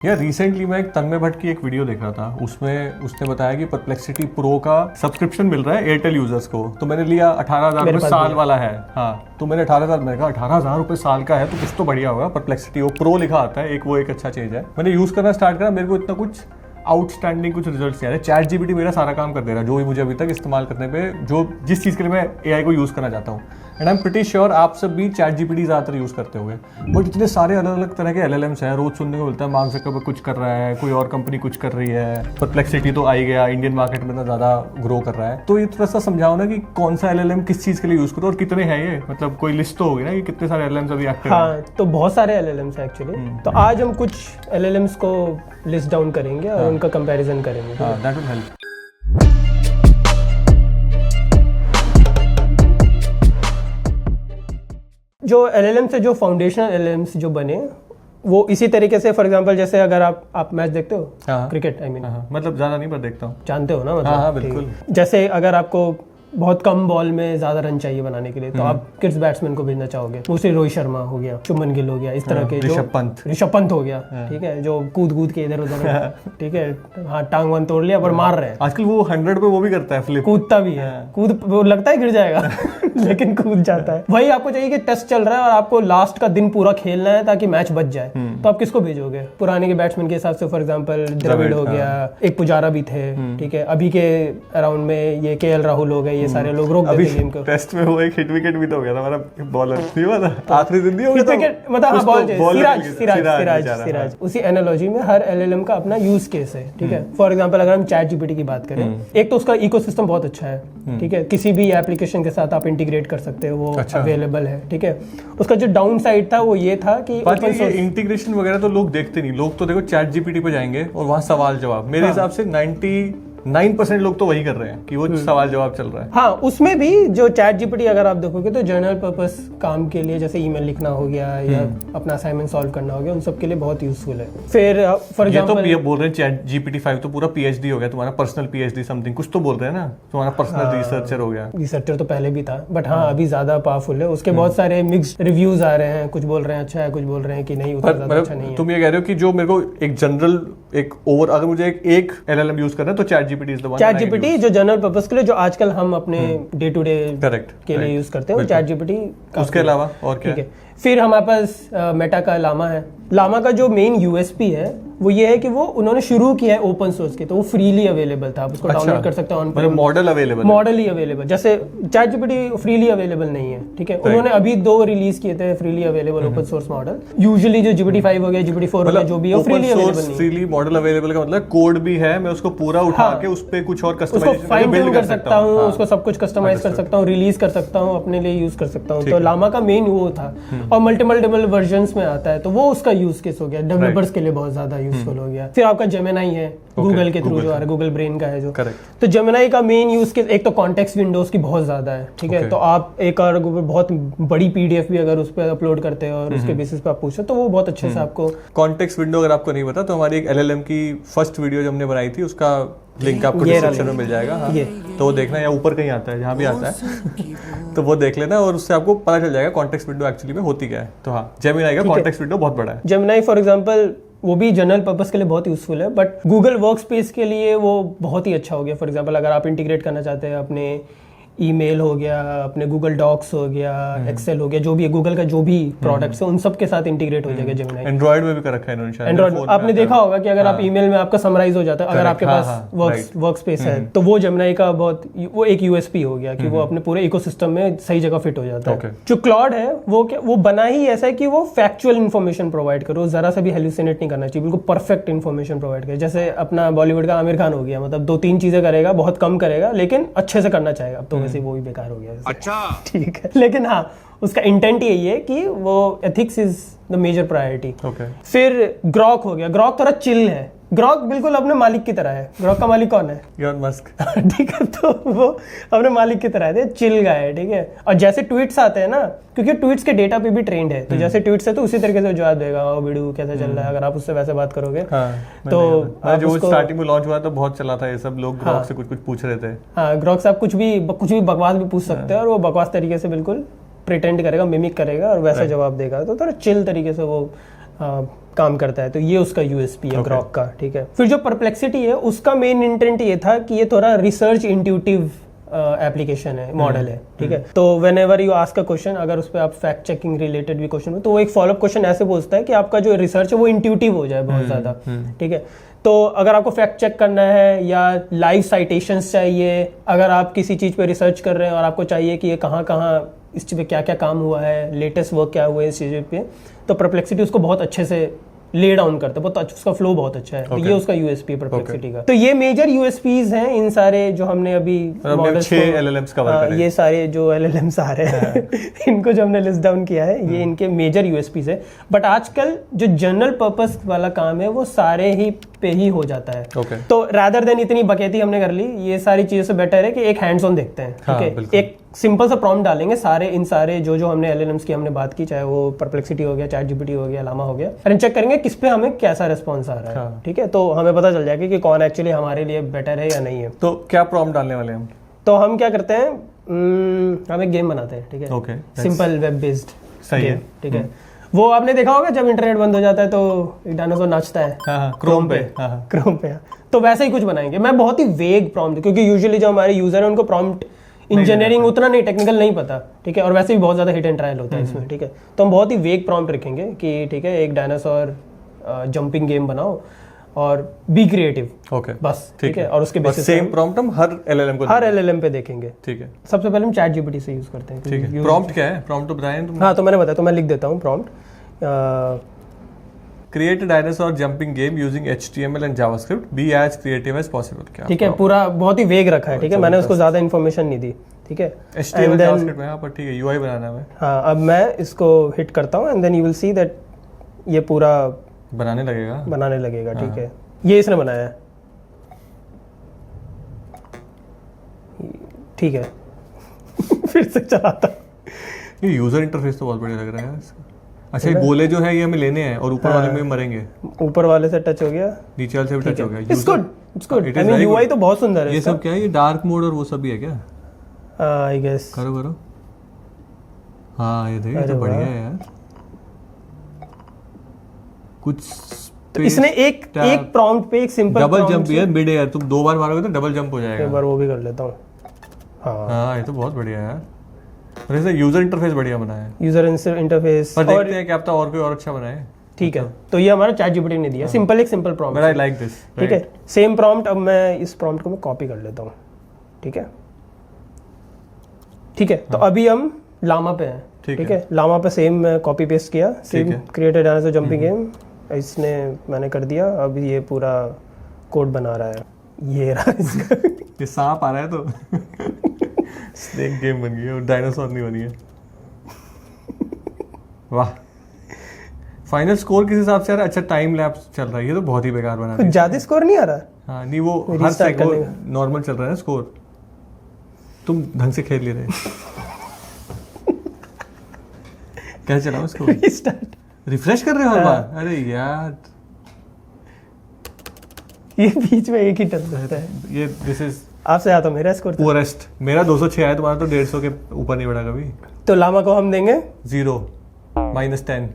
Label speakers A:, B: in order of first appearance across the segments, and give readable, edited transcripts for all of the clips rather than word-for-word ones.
A: यार रिसेंटली मैं एक तन्मय भट्ट की एक वीडियो देख रहा था, उसमें उसने बताया कि परप्लेक्सिटी प्रो का सब्सक्रिप्शन मिल रहा है एयरटेल यूजर्स को। तो मैंने लिया 18,000 रुपये साल वाला है। हाँ, तो मैंने 18,000 मैंने कहा 18,000 रुपये साल का है तो कुछ तो बढ़िया होगा। परप्लेक्सिटी वो प्रो लिखा आता है, एक अच्छा चीज है। मैंने यूज करना स्टार्ट करा, मेरे को इतना कुछ आउटस्टैंडिंग कुछ रिजल्ट्स नहीं आ रहे। चैट जीपीटी मेरा सारा काम कर दे रहा है, जो भी मुझे अभी तक इस्तेमाल करने पे जिस चीज़ के लिए मैं एआई को यूज़ करना चाहता हूँ। And I am pretty sure आप सब भी चैट जीपीटी ज़्यादातर यूज़ करते होंगे। बट इतने सारे अलग अलग तरह के एलएलएम्स हैं, रोज सुनने को मिलता है मार्क ज़करबर्ग कुछ कर रहा है, कोई और कंपनी कुछ कर रही है, परप्लेक्सिटी तो आई गया, इंडियन मार्केट में ना ज़्यादा ग्रो कर रहा है। तो ये थोड़ा सा समझाओ ना कि कौन सा एलएलएम किस चीज़ के लिए यूज़ करो और कितने हैं ये, मतलब कोई लिस्ट तो होगी ना कि कितने सारे एलएलएम्स अभी एक्टिव हैं।
B: हाँ, तो बहुत सारे एलएलएम्स हैं एक्चुअली। तो आज हम कुछ एलएलएम्स को लिस्ट डाउन करेंगे और उनका कंपैरिजन करेंगे।
A: That will help.
B: जो एलएलएम्स है, जो फाउंडेशनल एलएलएम्स जो बने वो इसी तरीके से, फॉर एग्जांपल जैसे अगर आप मैच देखते हो, क्रिकेट, आई मीन
A: मतलब ज्यादा नहीं पर देखता हूँ,
B: जानते हो ना, मतलब
A: हाँ बिल्कुल।
B: जैसे अगर आपको बहुत कम बॉल में ज्यादा रन चाहिए बनाने के लिए तो आप किस बैट्समैन को भेजना चाहोगे? उसे रोहित शर्मा हो गया, शुभमन गिल हो गया, इस तरह के, जो ऋषभ पंत हो गया, ठीक है, जो कूद के इधर उधर, ठीक है, हाँ, टांग वांग तोड़ लिया पर मार रहे हैं।
A: आजकल वो 100 पे वो भी करता है, फ्लिप
B: कूदता भी है, वो लगता है गिर जाएगा लेकिन कूद जाता है। वही आपको चाहिए कि टेस्ट चल रहा है और आपको लास्ट का दिन पूरा खेलना है ताकि मैच बच जाए, तो आप किसको भेजोगे? पुराने के बैट्समैन के हिसाब से फॉर एग्जांपल द्रविड़ हो गया, एक पुजारा भी थे, ठीक है, अभी के अराउंड में ये केएल राहुल हो गए, ये सारे लोग रोक देते गेम को।
A: टेस्ट में वो एक हिट विकेट भी तो हो गया था हमारा बॉलर, नहीं हुआ था आखिरी दिन, नहीं हो गया था
B: विकेट, मतलब सिराज। उसी एनालॉजी में हर एलएलएम का अपना यूज केस है, ठीक है। फॉर एग्जांपल अगर हम चैट जीपीटी की बात करें, एक तो उसका इकोसिस्टम बहुत अच्छा है, ठीक है, किसी भी एप्लीकेशन के साथ आप इंटीग्रेट कर सकते हो, वो अवेलेबल है, ठीक है। उसका जो डाउन साइड था वो ये था कि
A: इंटीग्रेशन वगैरह तो लोग देखते नहीं, लोग तो देखो चैट जीपीटी पे जाएंगे और वहां सवाल जवाब, मेरे हिसाब से 99% लोग तो वही कर रहे हैं कि वो सवाल जवाब चल रहा है।
B: हाँ, उसमें भी जो चैट जीपीटी अगर आप देखोगे तो जनरल पर्पस काम के लिए, जैसे ईमेल लिखना हो गया या अपना असाइनमेंट सॉल्व करना हो गया, उन सब के लिए बहुत यूजफुल है। फिर फॉर एग्जांपल ये
A: तो बोल रहे हैं चैट जीपीटी 5 तो पूरा पीएचडी हो गया तुम्हारा, पर्सनल पीएचडी समथिंग कुछ तो बोल रहे हैं ना, तुम्हारा पर्सनल रिसर्चर हो गया।
B: रिसर्चर तो पहले भी था, बट हाँ अभी ज्यादा पावरफुल है। उसके बहुत सारे मिक्स्ड रिव्यूज आ रहे हैं, कुछ बोल रहे हैं अच्छा है, कुछ बोल रहे हैं कि नहीं उतना ज्यादा अच्छा नहीं है।
A: तुम ये कह रहे हो कि जो मेरे को एक जनरल एक ओवर, अगर मुझे एक एलएलएम यूज करना है तो chat GPT is the one.
B: Chat GPT जो जनरल पर्पस के लिए, जो आजकल हम अपने डे टू डे के लिए यूज करते हैं, चैट जीपीटी।
A: उसके अलावा और क्या है?
B: फिर हमारे पास मेटा का लामा है। लामा का जो मेन यूएसपी है वो ये है कि वो उन्होंने शुरू किया है ओपन सोर्स की, तो वो फ्रीली अवेलेबल था, आप उसको डाउनलोड कर सकते हो।
A: मतलब मॉडल
B: ही अवेलेबल, जैसे चैट जीपीटी फ्रीली अवेलेबल नहीं है, ठीक है। उन्होंने अभी 2 रिलीज किए थे freely available open source model. Usually जो जीपीटी 5 हो गया, जीपीटी 4 हो गया, जो भी है फ्रीली अवेलेबल नहीं है।
A: फ्रीली मॉडल अवेलेबल का मतलब कोड भी है, मैं उसको पूरा उठा के उस पे कुछ और कस्टमाइजेशन
B: फाइन ट्यून कर सकता हूँ, उसको सब कुछ कस्टमाइज कर सकता हूँ, रिलीज कर सकता हूँ, अपने लिए यूज कर सकता हूँ। तो लामा का मेन वो था, और मल्टीपल वर्जन्स में आता है, तो वो उसका यूज केस हो गया, डेवलपर्स के लिए बहुत ज्यादा यूजफुल हो गया। फिर आपका जेमिनाई है, गूगल के थ्रू जो आ रहा है, गूगल ब्रेन का है जो। तो जेमिनाई का मेन यूज केस एक तो कॉन्टेक्स्ट विंडोज की बहुत ज्यादा है, ठीक है। तो आप एक और बहुत बड़ी पीडीएफ भी अगर उस पर अपलोड करते हो और उसके बेसिस पे आप पूछो तो वो बहुत अच्छे से आपको
A: कॉन्टेक्स्ट विंडो, अगर आपको नहीं पता तो हमारी एक एलएलएम की फर्स्ट वीडियो जो हमने बनाई थी उसका लिंक आपको डिस्क्रिप्शन में मिल जाएगा। हाँ, तो वो देखना, या ऊपर कहीं आता है, जहाँ भी आता है तो वो देख लेना और उससे आपको पता चल जाएगा कॉन्टेक्स्ट विंडो एक्चुअली में होती क्या है। तो हाँ, जेमिनाई का कॉन्टेक्स्ट विंडो बहुत बड़ा है।
B: जेमिनाई फॉर एग्जांपल वो भी जनरल पर्पस के लिए बहुत यूजफुल है, बट गूगल वर्कस्पेस के लिए वो बहुत ही अच्छा हो गया। फॉर एग्जांपल अगर आप इंटीग्रेट करना चाहते हैं अपने ईमेल हो गया, अपने गूगल डॉक्स हो गया, एक्सेल हो गया, जो भी है गूगल का जो भी प्रोडक्ट्स है उन सब के साथ इंटीग्रेट हो जाएगा जेमिनाई।
A: एंड्रॉइड में भी कर रखा है इन्होंने,
B: एंड्रॉइड आपने देखा होगा कि अगर आप ईमेल में आपका समराइज हो जाता है, अगर आपके पास वर्क स्पेस है, तो वो जेमिनाई का बहुत वो एक यूएसपी हो गया कि वो अपने पूरे इकोसिस्टम में सही जगह फिट हो जाता है। जो क्लॉड है वो बना ही ऐसा है कि वो फैक्चुअल इन्फॉर्मेशन प्रोवाइड करो, जरा सा भी हेलुसिनेट नहीं करना चाहिए, बिल्कुल परफेक्ट इन्फॉर्मेशन प्रोवाइड करे। जैसे अपना बॉलीवुड का आमिर खान हो गया, मतलब 2-3 चीजें करेगा, बहुत कम करेगा लेकिन अच्छे से करना चाहेगा। अब तो वैसे वो भी बेकार हो गया। अच्छा, ठीक है, लेकिन हाँ उसका इंटेंट यही है कि वो ethics is the major priority. फिर ग्रॉक हो गया। ग्रॉक थोड़ा चिल है, ग्रॉक बिल्कुल अपने मालिक की तरह है। ग्रॉक का मालिक कौन है?
A: Elon Musk.
B: ठीक है, तो वो अपने मालिक की तरह है, चिल गाय है, ठीक है। और जैसे ट्वीट्स आते हैं ना, क्योंकि ट्वीट्स के डेटा पे भी ट्रेंड है, तो जैसे ट्वीट्स है तो उसी तरीके से जवाब देगा, ओ बिडू कैसा चल रहा है, अगर आप उससे वैसे बात करोगे। तो
A: जो स्टार्टिंग में लॉन्च हुआ तो बहुत चला था ये सब, लोग ग्रॉक से कुछ पूछ रहे थे।
B: हाँ, ग्रॉक से आप कुछ भी बकवास भी पूछ सकते हैं और वो बकवास तरीके से बिल्कुल प्रिटेंड करेगा, मिमिक करेगा और वैसा जवाब देगा। तो थोड़ा चिल तरीके से वो काम करता है। तो ये उसका यूएसपी है ग्रॉक का, ठीक है। फिर जो परप्लेक्सिटी है उसका मेन इंटेंट ये था कि ये थोड़ा रिसर्च इंट्यूटिव एप्लीकेशन है, मॉडल है, ठीक है। तो when ever you ask a question, अगर उस पर आप फैक्ट चेकिंग रिलेटेड भी क्वेश्चन हो तो वो एक फॉलोअप क्वेश्चन ऐसे पूछता है कि आपका जो रिसर्च है वो इंट्यूटिव हो जाए बहुत ज़्यादा, ठीक है। तो अगर आपको फैक्ट चेक करना है या लाइव साइटेशंस चाहिए, अगर आप किसी चीज़ पे रिसर्च कर रहे हैं और आपको चाहिए कि ये कहाँ कहाँ इस चीज़ पे क्या क्या काम हुआ है, लेटेस्ट वर्क क्या हुआ है इस चीज़ पे, तो परप्लेक्सिटी उसको बहुत अच्छे से ले डाउन करता है, बहुत अच्छा, उसका फ्लो बहुत अच्छा है। तो ये उसका यूएसपी है परप्लेक्सिटी का। तो ये मेजर यूएसपीज हैं इन सारे जो हमने अभी मॉडल्स
A: 6 LLMs कवर करे।
B: ये सारे जो LLMs आ रहे हैं इनको जो हमने लिस्ट डाउन किया है, ये इनके मेजर यूएसपीज है। बट आजकल जो जनरल पर्पस वाला काम है वो सारे ही पे ही हो जाता है। तो रादर देन इतनी बकैती हमने कर ली, ये सारी चीजों से बेटर है कि एक हैंड्स ऑन देखते हैं, ठीक है। एक सिंपल सा प्रॉम्प्ट डालेंगे, सारे इन सारे जो हमने LLMs की हमने बात की, चाहे वो परप्लेक्सिटी हो गया, चैट जीपीटी हो गया, लामा हो गया, और चेक करेंगे किस पे हमें कैसा रिस्पॉन्स आ रहा है, ठीक है। तो हमें पता चल जाएगा कि कौन एक्चुअली हमारे लिए बेटर है या नहीं है।
A: तो क्या प्रॉम्प्ट डालने वाले हम?
B: तो हम क्या करते हैं, हम एक गेम बनाते हैं, ठीक है, सिंपल वेब बेस्ड गेम, ठीक है। वो आपने देखा होगा जब इंटरनेट बंद हो जाता है तो एक डायनासोर नाचता है, क्रोम पे। तो वैसे ही कुछ बनाएंगे। मैं बहुत ही वेग प्रॉम्प्ट, क्योंकि यूजुअली जो हमारे यूजर है उनको प्रॉम्प्ट इंजीनियरिंग उतना नहीं, टेक्निकल नहीं पता, ठीक है, और वैसे भी बहुत ज्यादा हिट एंड ट्रायल होता है इसमें, ठीक है। तो हम बहुत ही वेग प्रॉम्प्ट रखेंगे कि ठीक है, एक डायनासोर जंपिंग गेम बनाओ और बी क्रिएटिव,
A: ओके,
B: बस, ठीक है। और उसके बेसिस
A: सेम प्रॉम्प्ट हम हर LLM पे देखेंगे, ठीक है।
B: सबसे पहले हम चैट जीपीटी से यूज करते हैं,
A: ठीक है। प्रॉम्प्ट क्या है? प्रॉम्प्ट तो बताएं तुम।
B: हाँ, तो मैंने बताया, तो मैं लिख देता हूँ prompt.
A: Create a dinosaur jumping game using HTML and JavaScript, be as creative as possible. क्या,
B: ठीक है, पूरा बहुत ही वेग रखा है, ठीक है, मैंने उसको ज्यादा इन्फॉर्मेशन नहीं दी, ठीक है।
A: HTML जावास्क्रिप्ट में, हाँ, पर ठीक है, UI बनाना है।
B: हाँ, अब मैं इसको हिट करता हूँ and then you will see that ये पूरा बनाने लगेगा, ठीक है। ये इसने बनाया है, ठीक है। फिर से चलाता।
A: ये यूजर इंटरफेस तो बहुत बढ़िया लग रहा है इसका। अच्छा, ये गोले जो है ये हमें लेने हैं और ऊपर वाले में मरेंगे।
B: ऊपर वाले से टच हो गया,
A: नीचे वाले से भी टच हो गया।
B: It's good. I mean UI तो बहुत सुंदर है।
A: ये सब क्या है? ये डार्क मोड और वो सब भी है क्या?
B: I guess.
A: करो। हाँ, ये देखिए, तो बढ़िया है यार। कुछ
B: तो इसने एक प्रॉम्प्ट पे एक सिंपल
A: डबल जंप भी है मिड एयर, तुम 2 बार मारोगे तो डबल जंप हो जाएगा।
B: एक बार वो भी कर लेता हूँ।
A: हाँ, ये तो बहुत बढ़िया है यार। और ऐसे यूजर इंटरफेस बढ़िया बनाया है।
B: यूजर इंटरफेस
A: पर देखते हैं कि अब तो और कोई और अच्छा बनाए।
B: ठीक है, तो ये हमारा चैट जीपीटी ने दिया, simple prompt.
A: But I like this,
B: ठीक है। सेम प्रॉम्प्ट, अब मैं इस प्रॉम्प्ट को मैं कॉपी कर लेता हूँ, ठीक है। तो अभी हम लामा पे हैं, ठीक है। लामा पे सेम कॉपी पेस्ट किया, same created dinosaur jumping game, इसने मैंने कर दिया। अब ये पूरा कोड बना रहा है, ये रहा इसका।
A: ये सांप आ रहा है तो स्नेक गेम बन गई है और डायनासोर नहीं बनी है। वाह, फाइनल स्कोर किस हिसाब से आ रहा है? अच्छा, टाइम लैप्स चल रहा है, ये तो बहुत ही बेकार बना।
B: कुछ ज्यादा स्कोर नहीं आ रहा।
A: हाँ, नहीं, वो हर सेकंड नॉर्मल चल रहा है स्कोर। तुम ढंग से खेल नहीं रहे। कैसे चलाओ इसको?
B: स्टार्ट
A: रिफ्रेश कर रहे हो हर बार? अरे यार,
B: ये बीच में एक ही टच रहता है।
A: ये दिस इज
B: आपसे आता मेरा स्कोर
A: पुअरेस्ट। मेरा 206 आया, तुम्हारा तो 150 के ऊपर नहीं बढ़ा कभी।
B: तो लामा को हम देंगे
A: 0 -10।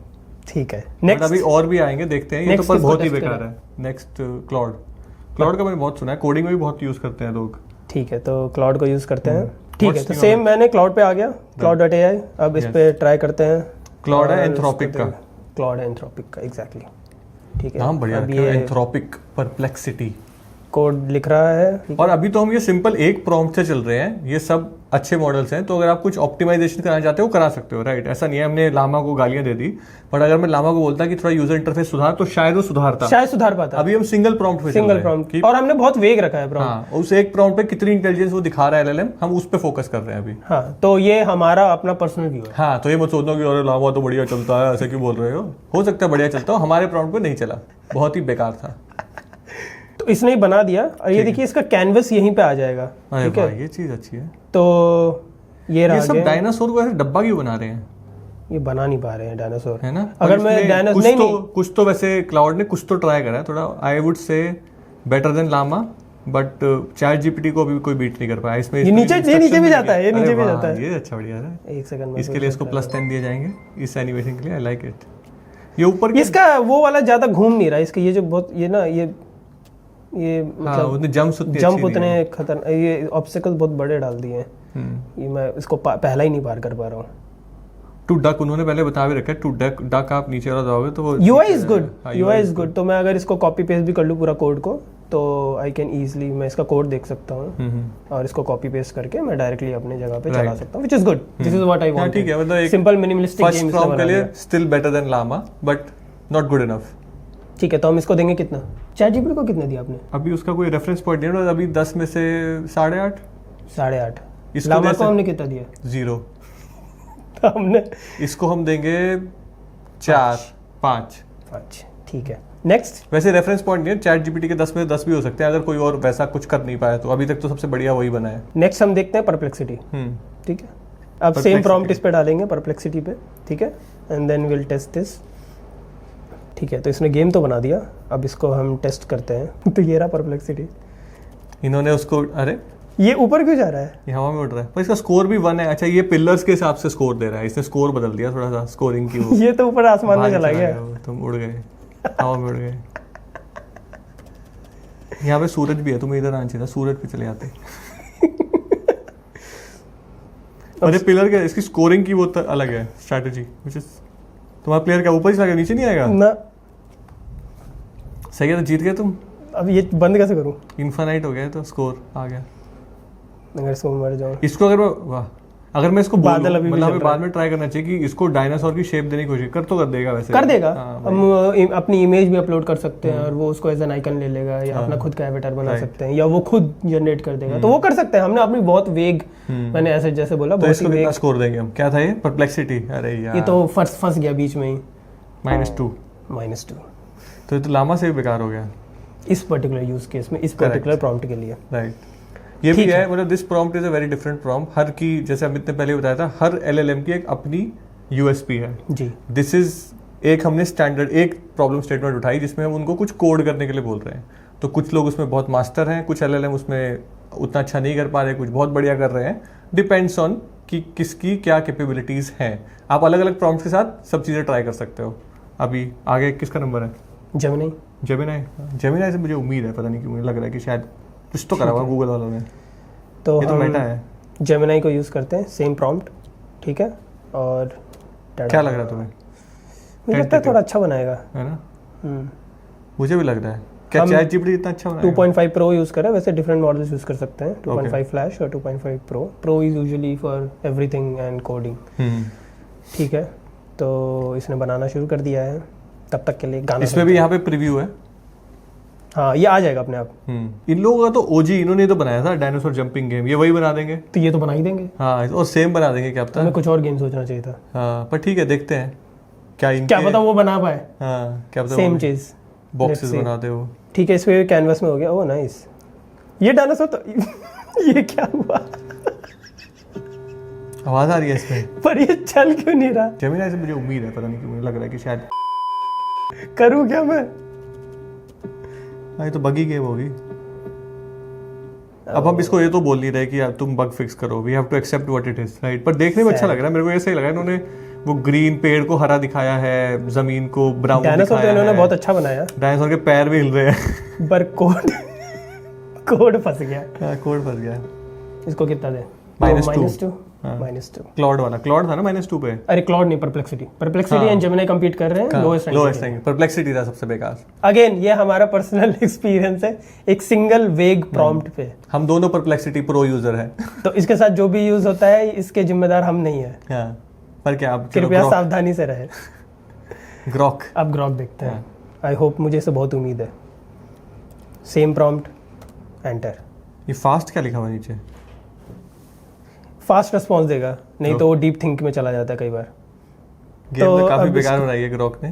B: ठीक है, नेक्स्ट
A: अभी और भी आएंगे, देखते हैं। ये तो पर बहुत ही बेकार है। नेक्स्ट क्लाउड का मैंने बहुत सुना है, कोडिंग में भी बहुत यूज करते हैं लोग।
B: ठीक है, तो क्लाउड को यूज करते हैं। ठीक है, तो सेम मैंने क्लाउड पे आ गया, cloud.ai। अब इस पे ट्राई करते हैं।
A: क्लाउड है एंथ्रोपिक का,
B: एग्जैक्टली, ठीक है।
A: नाम बढ़िया है, एंथ्रोपिक परप्लेक्सिटी।
B: कोड लिख रहा है।
A: और अभी तो हम ये सिंपल एक प्रॉम्प्ट से चल रहे हैं, ये सब अच्छे मॉडल्स हैं। तो अगर आप कुछ ऑप्टिमाइजेशन कराना चाहते हो करा सकते हो, राइट? ऐसा नहीं है हमने लामा को गालियां दे दी, बट अगर मैं लामा को बोलता कि थोड़ा यूजर इंटरफेस सुधार, तो शायद वो सुधार पाता। अभी हम सिंगल प्रॉम्प्ट
B: और हमने बहुत वेग रखा है प्रॉम्प्ट।
A: हाँ, उस एक प्रॉम्प्ट पे कितनी इंटेलिजेंस वो दिखा रहा है LLM, हम उस पे फोकस कर रहे हैं अभी।
B: हाँ, तो ये हमारा अपना पर्सनल व्यू है।
A: हाँ, तो ये मत सोचना कि अरे लामा तो बढ़िया चलता है, ऐसे क्यों बोल रहे हो सकता है बढ़िया चलता हो, हमारे प्रॉम्प्ट पे नहीं चला, बहुत ही बेकार था।
B: तो इसने ही बना दिया। और ये देखिए, इसका कैनवस यहीं पे आ जाएगा, ठीक है।
A: ये चीज अच्छी है।
B: तो ये
A: सब डायनासोर को ऐसे डब्बा क्यों बना रहे हैं?
B: ये बना नहीं पा रहे हैं डायनासोर,
A: है ना?
B: अगर मैं डायनासोर नहीं,
A: कुछ तो वैसे क्लाउड ने कुछ तो ट्राई करा है थोड़ा, I would say better than Llama, but ChatGPT को अभी कोई बीट नहीं कर पाया इसमें।
B: ये नीचे भी जाता है,
A: ये अच्छा बढ़िया है।
B: एक सेकंड में
A: इसके लिए इसको +10 दिए जाएंगे इस एनिमेशन के लिए। I like it. ये ऊपर की
B: इसका वो वाला ज्यादा घूम नहीं रहा, इसका ये जो बहुत ये ना ये मतलब
A: उतने जंप
B: उतने खतरनाक, ये ऑब्स्टिकल बहुत बड़े डाल दिए हैं। ये मैं इसको पहला ही नहीं पार कर पा रहा हूँ।
A: टू डक उन्होंने पहले बता भी रखा है, टू डक आप नीचे वाला दबाओगे तो वो
B: UI is good, UI is good. तो मैं अगर इसको कॉपी पेस्ट भी कर लूँ पूरा कोड को, तो आई कैन ईजिली, मैं इसका कोड देख सकता हूँ और इसको कॉपी पेस्ट करके मैं डायरेक्टली अपनी जगह पे चला सकता हूँ, which is good. This is what I want.
A: ठीक है, मतलब एक
B: सिंपल मिनिमलिस्टिक गेम
A: के लिए still better than Llama but not good enough.
B: ठीक है, तो हम इसको देंगे कितना? ChatGPT को कितना दिया आपने?
A: अभी उसका कोई रेफरेंस पॉइंट नहीं है, अभी 10 में से 8.5।
B: 8.5। लामा को हमने कितना दिया?
A: 0।
B: तो हमने
A: इसको हम देंगे 4-5।
B: ठीक है, नेक्स्ट।
A: वैसे रेफरेंस पॉइंट नहीं है, ChatGPT के 10 में 10 भी हो सकते हैं अगर कोई और वैसा कुछ कर नहीं पाया तो। अभी तक तो सबसे बढ़िया वही बना है।
B: नेक्स्ट हम देखते हैं परप्लेक्सिटी। ठीक है, अब सेम प्रॉम्प्ट इस पे डालेंगे परप्लेक्सिटी पे। ठीक है, and then will test this. ठीक है, तो इसने गेम तो बना दिया, अब इसको हम टेस्ट करते हैं। तो ये रहा परप्लेक्सिटी।
A: इन्होंने उसको, अरे
B: ये ऊपर क्यों जा रहा है?
A: ये हवा में उड़ रहा है, पर इसका स्कोर भी 1 है। अच्छा, ये पिलर्स के हिसाब से स्कोर दे रहा है, इसने स्कोर बदल दिया थोड़ा सा स्कोरिंग की। वो
B: ये तो ऊपर आसमान में चला गया।
A: तुम उड़ गए, हवा में उड़ गए। यहाँ पे सूरज भी है, तुम्हें इधर आना चाहिए था, सूरज पे चले जाते। अरे पिलर क्या, इसकी स्कोरिंग की वो तो अलग है स्ट्रैटेजी। तुम्हारा प्लेयर क्या ऊपर ही चला गया, नीचे नहीं आएगा
B: ना?
A: सही है, तो जीत गए तुम।
B: अब ये बंद कैसे करूं?
A: इनफाइनाइट हो गया तो स्कोर आ गया।
B: अगर इसको मर जाऊं,
A: इसको अगर वाह, अगर मैं इसको
B: बादल अभी भी
A: मतलब बाद में ट्राई करना चाहिए कि इसको डायनासोर की शेप देने की कोशिश कर देगा। वैसे
B: कर देगा। हम अपनी इमेज भी अपलोड कर सकते हैं और वो उसको एज एन आइकन ले लेगा, या अपना खुद का एवेटार बना सकते हैं, या वो खुद जनरेट कर देगा। तो वो कर सकते हैं। हमने अपनी बहुत वेग, मैंने ऐसे जैसे बोला,
A: तो इसको कितना स्कोर देंगे हम? क्या था ये? परप्लेक्सिटी। अरे यार,
B: ये तो फंस गया बीच में ही।
A: -2। तो ये तो लामा से भी बेकार हो गया
B: इस पर्टिकुलर यूज केस में, इस पर्टिकुलर प्रॉम्प्ट के लिए।
A: राइट, ये भी है। मतलब this prompt is a very different prompt. हर की, जैसे अमित ने पहले बताया था, हर LLM की एक अपनी USP है
B: जी।
A: दिस इज एक हमने स्टैंडर्ड एक प्रॉब्लम स्टेटमेंट उठाई जिसमें हम उनको कुछ कोड करने के लिए बोल रहे हैं। तो कुछ लोग उसमें बहुत मास्टर हैं, कुछ LLM उसमें उतना अच्छा नहीं कर पा रहे, कुछ बहुत बढ़िया कर रहे हैं। डिपेंड्स ऑन कि किसकी क्या कैपेबिलिटीज हैं। आप अलग अलग प्रॉम्प्ट के साथ सब चीज़ें ट्राई कर सकते हो। अभी आगे किसका नंबर है? जेमिनाई से मुझे उम्मीद है, पता नहीं क्यों मुझे लग रहा है कि शायद कुछ तो करा हुआ गूगल वालों ने।
B: तो
A: ये तो मेटा है।
B: जेमिनाई को यूज करते हैं, सेम प्रॉम्प्ट। ठीक है, और
A: क्या लग रहा है तुम्हें?
B: मुझे लगता है थोड़ा अच्छा बनाएगा,
A: है ना? मुझे भी लग रहा है। क्या ChatGPT इतना अच्छा बनाएगा?
B: 2.5 Pro यूज करें, वैसे डिफरेंट मॉडल्स यूज कर सकते हैं। 2.5 फ्लैश और 2.5 Pro। Pro is usually for everything and coding. ठीक है, तो इसने बनाना शुरू कर दिया है। तब तक के लिए गाना
A: इसमें भी यहाँ पे प्रीव्यू है।
B: हाँ, ये आ जाएगा अपने आप।
A: इन लोगों का तो ओजी, इन्होंने तो बनाया था डायनासोर जंपिंग गेम, ये वही बना देंगे।
B: तो ये तो बना ही देंगे।
A: हाँ, और सेम बना देंगे। क्या पता,
B: हमें कुछ और गेम सोचना चाहिए था।
A: हाँ, पर ठीक है, देखते हैं क्या
B: पता वो बना पाए।
A: हाँ, क्या पता
B: सेम चीज
A: बॉक्सेस बना दे वो।
B: ठीक है, इस पे कैनवस में हो गया। Oh nice. ये डायनासोर तो ये क्या हुआ?
A: आवाज आ रही है इसमें,
B: पर ये चल क्यों नहीं रहा?
A: जेमिनाई से मुझे उम्मीद है, पता नहीं क्यों मुझे लग रहा है कि शायद
B: करूँ क्या मैं?
A: हाँ, ये तो बगी गेम होगी। अब हम इसको ये तो बोल नहीं रहे कि यार तुम बग फिक्स करो, we have to accept what it is, right? पर देखने में अच्छा लग रहा है, मेरे को ऐसा ही लगा। इन्होंने वो ग्रीन पेड़ को हरा दिखाया है, जमीन को ब्राउन
B: डायनासोर तो इन्होंने बहुत अच्छा बनाया।
A: डायनासोर के पैर भी हिल रहे हैं।
B: पर कोड फंस गया।
A: हाँ, कोड फंस गया।
B: इसको कितना दे?
A: -2।
B: -2
A: क्लॉड वाला, क्लॉड था ना -2 पे?
B: अरे क्लॉड नहीं, परप्लेक्सिटी एंड जेमिनी कंपीट कर रहे हैं।
A: लोएस्ट रैंक परप्लेक्सिटी था सबसे बेकार।
B: अगेन ये हमारा पर्सनल एक्सपीरियंस है, एक सिंगल वेग प्रॉम्प्ट पे।
A: हम दोनों परप्लेक्सिटी प्रो यूजर हैं।
B: तो इसके साथ जो भी यूज होता है, इसके जिम्मेदार हम नहीं है।
A: हाँ, पर क्या आप
B: कृपया सावधानी से रहे।
A: ग्रॉक,
B: अब ग्रॉक देखते हैं। आई होप, मुझे इससे बहुत उम्मीद है। Same prompt, enter.
A: ये फास्ट क्या लिखा हुआ नीचे?
B: फास्ट रिस्पॉन्स देगा, नहीं तो वो डीप थिंक में चला जाता है कई बार।
A: गेम तो काफी बेकार बनाई है ग्रॉक ने।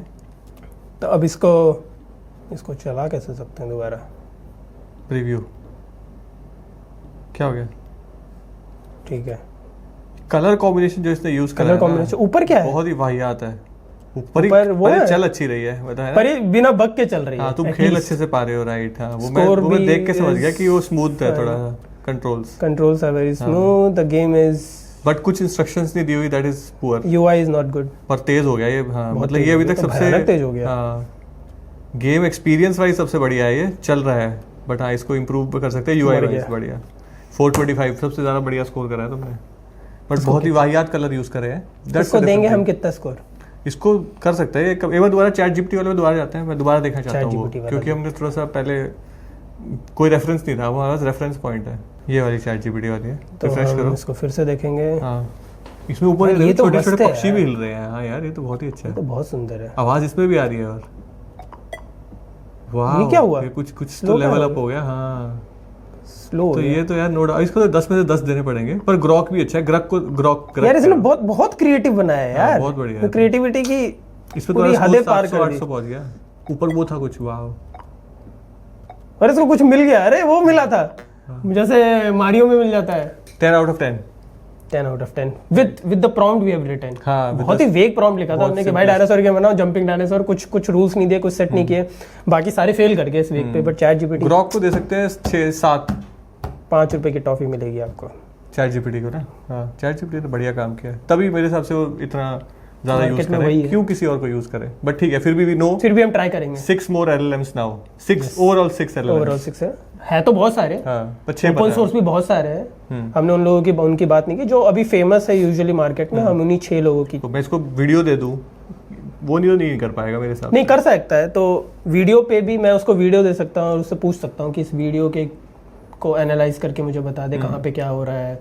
B: तो अब इसको चला कैसे सकते हैं दोबारा?
A: प्रीव्यू क्या हो गया?
B: ठीक है,
A: कलर कॉम्बिनेशन जो इसने यूज करा,
B: कलर कॉम्बिनेशन ऊपर क्या है?
A: बहुत ही वाहियात है। ऊपर वो चल अच्छी रही है, बताया
B: पर ये बिना बग के चल रही है।
A: हाँ, तुम खेल अच्छे से पा रहे हो, राइट? हाँ, वो मैं देख के समझ गया कि वो स्मूथ है थोड़ा। Controls
B: are very smooth, the game is
A: but कुछ इंस्ट्रक्शंस नहीं दी हुई, that is poor.
B: UI is not good,
A: पर तेज हो गया ये, हाँ मतलब ये अभी तक सबसे
B: तेज हो गया।
A: हाँ गेम एक्सपीरियंस वाइज सबसे बढ़िया है, ये चल रहा है, बट हाँ इसको इम्प्रूव कर सकते हैं। UI वाइज बढ़िया 425 सबसे ज़्यादा बढ़िया स्कोर करा है तुमने, बट बहुत ही वाहियात कलर यूज़ करे हैं।
B: इसको देंगे हम कितना स्कोर? एक
A: इसको कर सकते हैं एक बार दोबारा चैट जीपीटी वाले में दोबारा जाते हैं, मैं दोबारा देखना चाहता हूँ क्योंकि हमने थोड़ा सा पहले कोई रेफरेंस नहीं था, वो हमारा रेफरेंस पॉइंट है, ये वाली चैट जीपीटी वाली है।
B: तो
A: रिफ्रेश करो,
B: इसको फिर से देखेंगे।
A: हाँ इसमें ऊपर
B: ये तो
A: छोटे छोटे
B: मस्त है
A: पक्षी भी हिल रहे हैं। हाँ यार ये तो बहुत ही अच्छा है,
B: तो बहुत सुंदर है।
A: आवाज इसमें भी आ रही है। और वाह
B: ये क्या हुआ?
A: ये कुछ तो लेवल अप हो गया। हाँ
B: स्लो
A: तो ये तो यार नो डाउट इसको तो 10 में से 10 देने पड़ेंगे। पर ग्रॉक भी अच्छा है, ग्रॉक
B: यार इसने बहुत बहुत क्रिएटिव बनाया है यार,
A: बहुत बढ़िया है।
B: क्रिएटिविटी की
A: इसमें
B: पूरी हदें पार कर दी।
A: 800 पहुंच गया। ऊपर वो था कुछ, वाह
B: अरे इसको कुछ मिल गया, अरे वो मिला था जैसे मारियो में मिल जाता है।
A: 10 out of 10
B: 10 out of 10 with the prompt we have written।
A: हाँ,
B: बहुत ही वेग प्रॉम्प्ट लिखा था हमने कि भाई डायनासोर गेम बनाओ, जंपिंग डायनासोर, कुछ रूल्स नहीं दिए, कुछ सेट नहीं किए, बाकी सारे फेल कर गए इस वीक पे। बट चैट जीपीटी
A: ग्रॉक को दे सकते हैं 6-7
B: 5 रुपए की टॉफी मिलेगी आपको
A: चैट जीपीटी को ना। हाँ चैट जीपीटी ने बढ़िया काम किया है, तभी मेरे हिसाब से वो इतना ज्यादा यूज करे, क्यों किसी और को यूज करे। बट ठीक है, फिर भी हम
B: ट्राई करेंगे
A: 6 more LLMs now, 6 overall 6 LLMs।
B: Overall 6 है तो बहुत सारे।
A: हाँ, पर 6
B: ओपन सोर्स भी बहुत सारे हैं। हमने उन लोगों की उनकी बात नहीं की जो अभी फेमस है यूजुअली मार्केट में, हम उन्हीं 6 लोगों की।
A: तो मैं इसको वीडियो दे दूं, वो नहीं कर पाएगा मेरे साथ।
B: नहीं कर सकता है, तो वीडियो पे भी मैं उसको वीडियो दे सकता हूँ और उससे पूछ सकता हूँ कि इस वीडियो के को एनालाइज करके मुझे बता दे कहाँ पे क्या हो रहा है,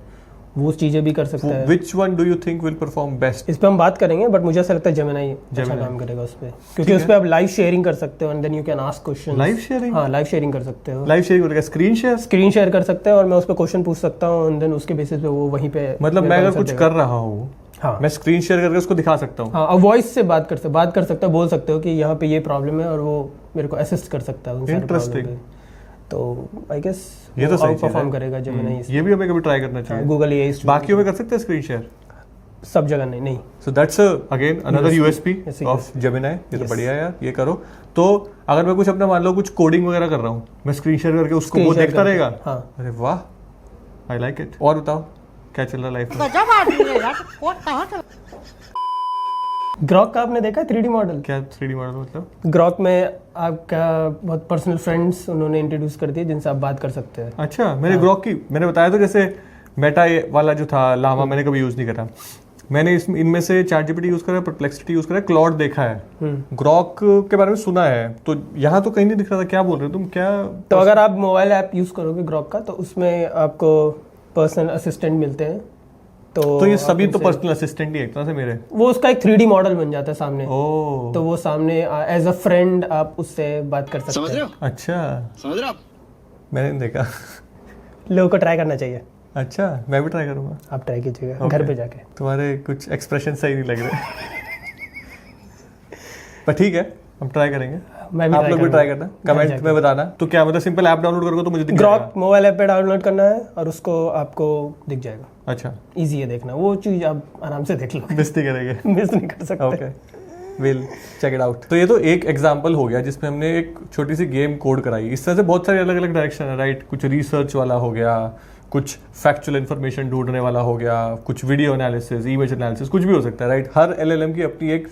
B: वो चीजें भी कर सकता है।
A: Which one do you think will perform best?
B: इस पे हम बात करेंगे, बट मुझे ऐसा लगता है जेमिनी अच्छा काम करेगा उस पे, क्योंकि उस पे आप लाइव शेयरिंग कर सकते हो and then you can ask question.
A: Live sharing?
B: हाँ लाइव शेयरिंग कर सकते हो।
A: लाइव शेयरिंग मतलब स्क्रीन शेयर
B: कर सकते हैं और मैं उस पे क्वेश्चन पूछ सकता हूँ एंड देन उसके बेसिस पे वो वहीं पे,
A: मतलब मैं अगर कुछ कर रहा हूँ, हाँ मैं स्क्रीन शेयर करके उसको दिखा सकता हूँ।
B: हाँ वॉइस से बात कर सकते हो, बोल सकते हो कि यहाँ पे ये प्रॉब्लम है और वो मेरे को असिस्ट कर सकता है उन सारे प्रॉब्लम पे। तो आई गेस
A: ये तो सही
B: परफॉर्म करेगा जेमिनी।
A: ये भी हमें कभी ट्राई करना चाहिए।
B: गूगल एआई
A: बाकियों में कर सकते हैं स्क्रीन शेयर,
B: सब जगह नहीं।
A: So that's again another USP of Gemini. ये तो बढ़िया है यार, ये करो। तो अगर मैं कुछ अपना मान लो कुछ कोडिंग वगैरह कर रहा हूँ, मैं स्क्रीन शेयर करके उसको वो देखता रहेगा। अरे वाह, आई लाइक इट। और बताओ क्या चल रहा है लाइफ में?
B: ग्रॉक का आपने देखा है 3D मॉडल?
A: क्या 3D मॉडल मतलब?
B: ग्रॉक में आपका बहुत पर्सनल फ्रेंड्स उन्होंने इंट्रोड्यूस कर दिए जिनसे आप बात कर सकते हैं।
A: अच्छा, मैंने ग्रॉक की मैंने बताया तो जैसे मेटा वाला जो था लामा मैंने कभी यूज नहीं करा। मैंने इनमें से चैट जीपीटी यूज करा, परप्लेक्सिटी यूज करा, क्लॉड देखा है, ग्रॉक के बारे में सुना है। तो यहाँ तो कहीं नहीं दिख रहा था, क्या बोल रहे हो तुम? क्या
B: तो अगर आप मोबाइल ऐप यूज करोगे ग्रॉक का तो उसमें आपको पर्सनल असिस्टेंट मिलते हैं। तो
A: ये सभी तो पर्सनल असिस्टेंट ही एक तरह से मेरे,
B: वो उसका एक 3D मॉडल बन जाता है सामने।
A: ओह,
B: तो वो सामने एज अ फ्रेंड आप उससे बात कर सकते हैं।
C: समझ रहे हो?
A: अच्छा
C: समझ रहे हो आप?
A: मैंने नहीं देखा।
B: लोगों को ट्राई करना चाहिए।
A: अच्छा, मैं भी ट्राई करूंगा।
B: आप ट्राई कीजिएगा घर पे जाके।
A: तुम्हारे कुछ एक्सप्रेशन सही नहीं लग रहे। पर ठीक है, हम ट्राई करेंगे। आप लोग भी ट्राई करना, कमेंट में बताना। तो क्या मतलब सिंपल ऐप डाउनलोड करोगे तो मुझे दिख जाएगा?
B: ग्रॉक मोबाइल ऐप पे डाउनलोड करना है और उसको आपको दिख जाएगा।
A: अच्छा,
B: इजी है देखना, वो चीज आप आराम से देख लो।
A: मिस नहीं करेंगे?
B: मिस नहीं कर सकते।
A: Okay, will check it out. तो ये तो एक एग्जांपल हो गया जिसमें हमने एक छोटी सी गेम कोड कराई। इस तरह से बहुत सारे अलग अलग डायरेक्शन है, राइट? कुछ रिसर्च वाला हो गया, कुछ फैक्चुअल इन्फॉर्मेशन ढूंढने वाला हो गया, कुछ वीडियो एनालिसिस, इमेज एनालिसिस, कुछ भी हो सकता है, राइट? हर एलएलएम की अपनी एक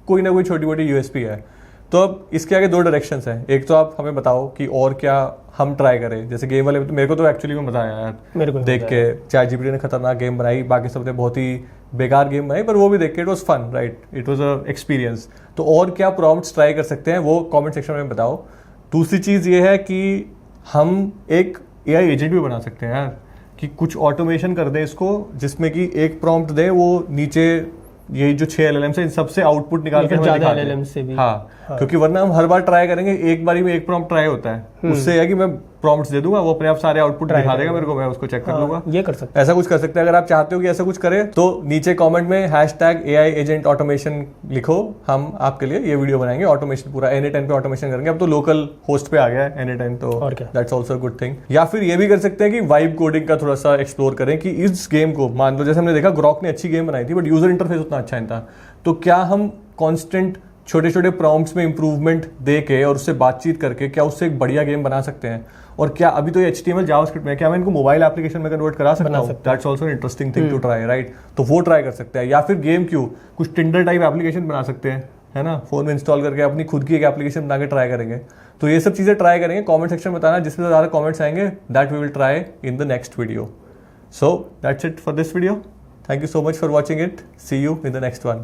A: कोई ना कोई छोटी मोटी यूएसपी है। तो अब इसके आगे 2 डायरेक्शंस हैं। एक तो आप हमें बताओ कि और क्या हम ट्राई करें। जैसे गेम वाले, मेरे को तो एक्चुअली में मजा आया यार,
B: मेरे को
A: देख के। चैट जीपीटी ने खतरनाक गेम बनाई, बाकी सब ने बहुत ही बेकार गेम बनाई, पर वो भी देख के it was fun, right? It was a experience. तो और क्या प्रॉम्प्ट्स ट्राई कर सकते हैं वो कमेंट सेक्शन में बताओ। दूसरी चीज़ ये है कि हम एक एआई एजेंट भी बना सकते हैं यार, कि कुछ ऑटोमेशन कर दें इसको, जिसमें कि एक प्रॉम्प्ट दें, वो नीचे ये जो 6 LLMs है इन सबसे आउटपुट निकाल के हमें दिखा दे।
B: LLM से भी।
A: हाँ, क्योंकि वरना हम हर बार ट्राई करेंगे, एक बारी में एक प्रॉम्प्ट ट्राई होता है। उससे है कि मैं प्रॉम्प्ट्स दे दूंगा, वो अपने आप सारे आउटपुट दिखा देगा मेरे को, मैं उसको चेक कर लूंगा।
B: ये कर सकते
A: ऐसा कुछ कर सकते हैं। अगर आप चाहते हो कि ऐसा कुछ करें तो नीचे कमेंट में #AI एजेंट ऑटोमेशन लिखो, हम आपके लिए ये वीडियो बनाएंगे। ऑटोमेशन पूरा Anytime पे ऑटोमेशन करेंगे। अब तो लोकल होस्ट पे आ गया है Anytime, तो दैट्स आल्सो गुड थिंग। या फिर ये भी कर सकते हैं कि वाइब कोडिंग का थोड़ा सा एक्सप्लोर करें, कि इस गेम को मान लो, जैसे हमने देखा ग्रॉक ने अच्छी गेम बनाई थी बट यूजर इंटरफेस उतना अच्छा नहीं था, तो क्या हम कॉन्स्टेंट छोटे छोटे प्रॉम्प्ट्स में इंप्रूवमेंट दे के और उससे बातचीत करके क्या उससे एक बढ़िया गेम बना सकते हैं? और क्या अभी तो HTML जावास्क्रिप्ट में, क्या मैं इनको मोबाइल एप्लीकेशन में कन्वर्ट करा सकता हूँ? That's also interesting thing to try, right? तो वो ट्राई कर सकते हैं। या फिर गेम क्यों, कुछ टिंडर टाइप एप्लीकेशन बना सकते हैं, है ना, फोन में इंस्टॉल करके अपनी खुद की एक एप्लीकेशन बना के ट्राई करेंगे। तो ये सब चीजें ट्राई करेंगे। कमेंट सेक्शन में बताना, जिसमें ज्यादा कमेंट्स आएंगे that we will try in the next video. So that's it for this video. Thank you so much for watching it. See you in the next one.